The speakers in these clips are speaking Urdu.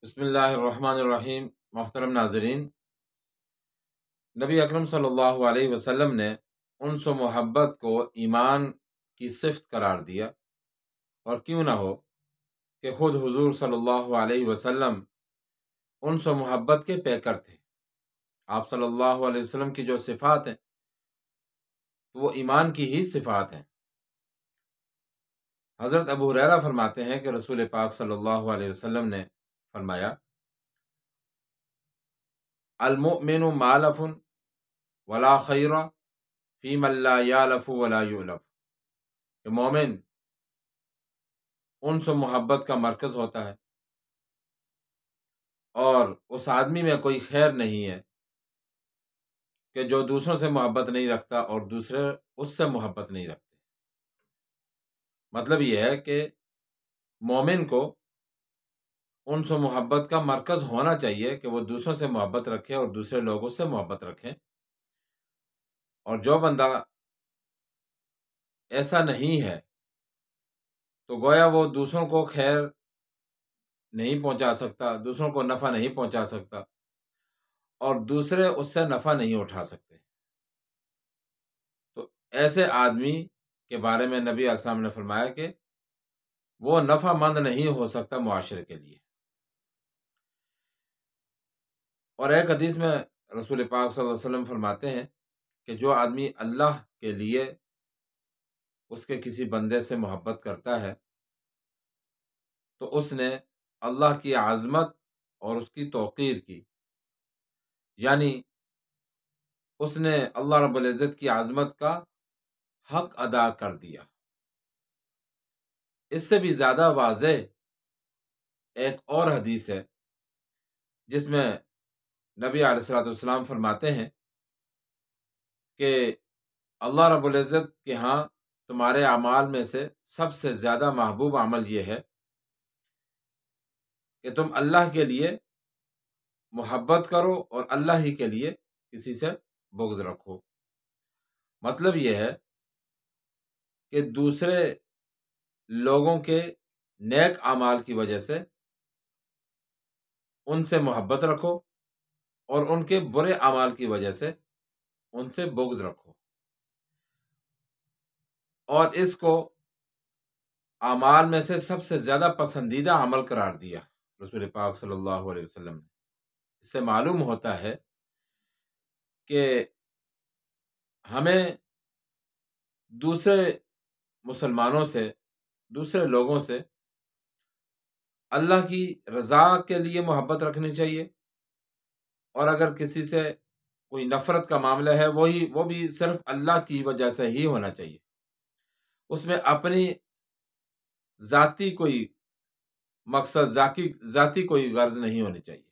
بسم اللہ الرحمن الرحیم۔ محترم ناظرین، نبی اکرم صلی اللہ علیہ وسلم نے انس و محبت کو ایمان کی صفت قرار دیا، اور کیوں نہ ہو کہ خود حضور صلی اللہ علیہ وسلم انس و محبت کے پیکر تھے۔ آپ صلی اللہ علیہ وسلم کی جو صفات ہیں وہ ایمان کی ہی صفات ہیں۔ حضرت ابو ہریرہ فرماتے ہیں کہ رسول پاک صلی اللہ علیہ وسلم نے فرمایا، المؤمن مالف ولا خیر فی من لا یالف ولا یؤلف، کہ مومن انس و محبت کا مرکز ہوتا ہے، اور اس آدمی میں کوئی خیر نہیں ہے کہ جو دوسروں سے محبت نہیں رکھتا اور دوسرے اس سے محبت نہیں رکھتے۔ مطلب یہ ہے کہ مومن کو انس و محبت کا مرکز ہونا چاہیے کہ وہ دوسروں سے محبت رکھے اور دوسرے لوگوں سے محبت رکھیں، اور جو بندہ ایسا نہیں ہے تو گویا وہ دوسروں کو خیر نہیں پہنچا سکتا، دوسروں کو نفع نہیں پہنچا سکتا، اور دوسرے اس سے نفع نہیں اٹھا سکتے۔ تو ایسے آدمی کے بارے میں نبی علیہ السلام نے فرمایا کہ وہ نفع مند نہیں ہو سکتا معاشرے کے لیے۔ اور ایک حدیث میں رسول پاک صلی اللہ علیہ وسلم فرماتے ہیں کہ جو آدمی اللہ کے لیے اس کے کسی بندے سے محبت کرتا ہے تو اس نے اللہ کی عظمت اور اس کی توقیر کی، یعنی اس نے اللہ رب العزت کی عظمت کا حق ادا کر دیا۔ اس سے بھی زیادہ واضح ایک اور حدیث ہے جس میں نبی علیہ الصلوۃ والسلام فرماتے ہیں کہ اللہ رب العزت کے ہاں تمہارے اعمال میں سے سب سے زیادہ محبوب عمل یہ ہے کہ تم اللہ کے لیے محبت کرو اور اللہ ہی کے لیے کسی سے بغض رکھو۔ مطلب یہ ہے کہ دوسرے لوگوں کے نیک اعمال کی وجہ سے ان سے محبت رکھو، اور ان کے برے اعمال کی وجہ سے ان سے بغض رکھو، اور اس کو اعمال میں سے سب سے زیادہ پسندیدہ عمل قرار دیا رسول پاک صلی اللہ علیہ وسلم نے۔ اس سے معلوم ہوتا ہے کہ ہمیں دوسرے مسلمانوں سے، دوسرے لوگوں سے اللہ کی رضا کے لیے محبت رکھنی چاہیے، اور اگر کسی سے کوئی نفرت کا معاملہ ہے وہ بھی صرف اللہ کی وجہ سے ہی ہونا چاہیے، اس میں اپنی ذاتی کوئی مقصد، ذاتی کوئی غرض نہیں ہونی چاہیے۔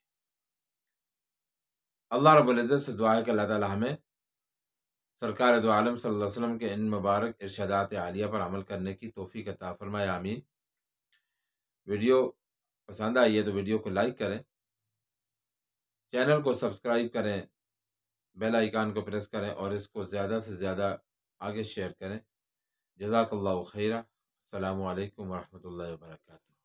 اللہ رب العزت سے دعا ہے کہ اللہ تعالی ہمیں سرکار دو عالم صلی اللہ علیہ وسلم کے ان مبارک ارشادات عالیہ پر عمل کرنے کی توفیق عطا فرمائے، آمین۔ ویڈیو پسند آئی ہے تو ویڈیو کو لائک کریں، چینل کو سبسکرائب کریں، بیل آئیکن کو پریس کریں، اور اس کو زیادہ سے زیادہ آگے شیئر کریں۔ جزاک اللہ خیرہ۔ السلام علیکم ورحمۃ اللہ وبرکاتہ۔